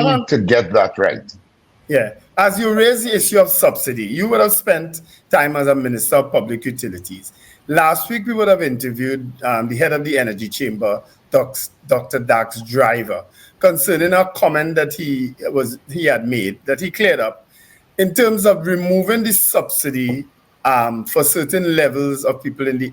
need to get that right. Yeah. As you raise the issue of subsidy, you would have spent time as a Minister of Public Utilities. Last week, we would have interviewed the head of the Energy Chamber, Dr. Dax Driver, concerning a comment that he had made, that he cleared up, in terms of removing the subsidy for certain levels of people in the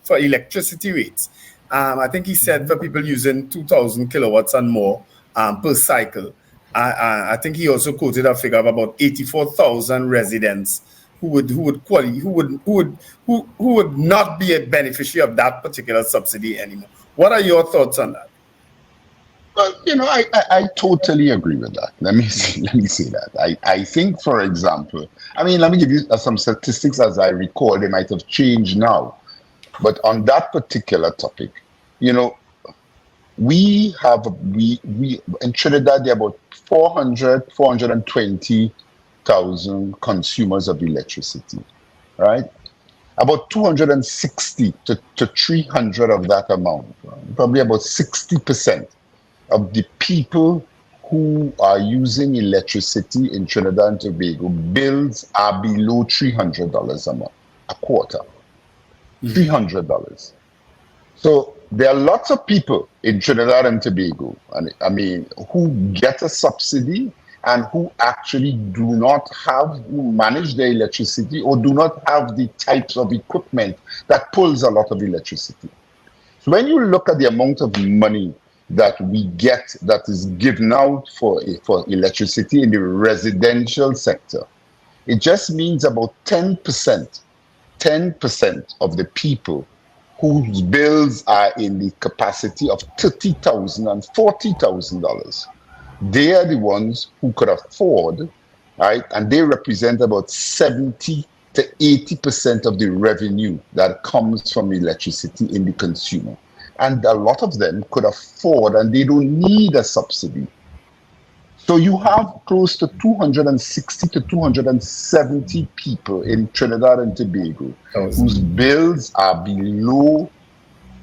for electricity rates. I think he said for people using 2,000 kilowatts and more per cycle. I think he also quoted a figure of about 84,000 residents who would not be a beneficiary of that particular subsidy anymore. What are your thoughts on that? Well, I totally agree with that. Let me say that. I think, for example, let me give you some statistics as I recall. They might have changed now, but on that particular topic, we in Trinidad there are about 420,000 consumers of electricity, right? About 260 to 300 of that amount, probably about 60% of the people who are using electricity in Trinidad and Tobago, bills are below $300 a month, a quarter. $300. So there are lots of people in Trinidad and Tobago, who get a subsidy and who actually who manage their electricity or do not have the types of equipment that pulls a lot of electricity. So when you look at the amount of money that we get that is given out for electricity in the residential sector, it just means about 10% of the people whose bills are in the capacity of $30,000 and $40,000. They are the ones who could afford, right? And they represent about 70 to 80% of the revenue that comes from electricity in the consumer. And a lot of them could afford, and they don't need a subsidy. So you have close to 260 to 270 people in Trinidad and Tobago whose bills are below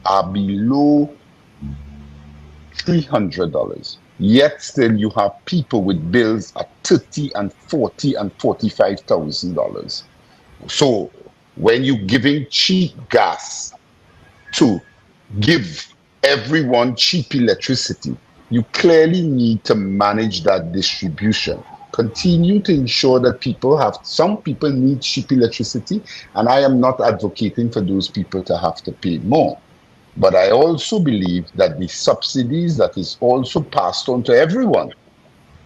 $300. Yet still you have people with bills at $30,000 and $40,000 and $45,000. So when you're giving cheap gas to give everyone cheap electricity, you clearly need to manage that distribution. Continue to ensure that some people need cheap electricity, and I am not advocating for those people to have to pay more. But I also believe that the subsidies that is also passed on to everyone,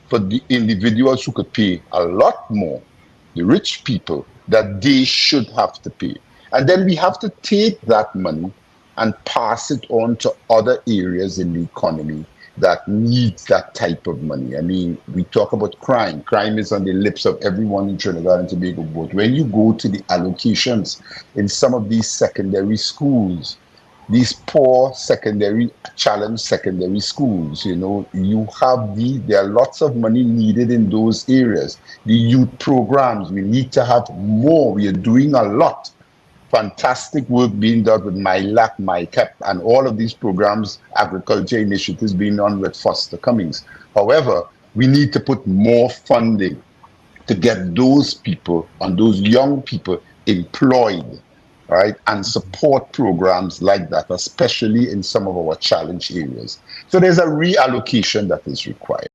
for the individuals who could pay a lot more, the rich people, that they should have to pay. And then we have to take that money and pass it on to other areas in the economy that needs that type of money. We talk about crime. Crime is on the lips of everyone in Trinidad and Tobago. But when you go to the allocations in some of these secondary schools, these poor challenged secondary schools, there are lots of money needed in those areas. The youth programs, we need to have more. We are doing a lot. Fantastic work being done with MyLAC, MyCap, and all of these programs, agriculture initiatives being done with Foster Cummings. However, we need to put more funding to get those people and those young people employed, right? And support programs like that, especially in some of our challenge areas. So there's a reallocation that is required.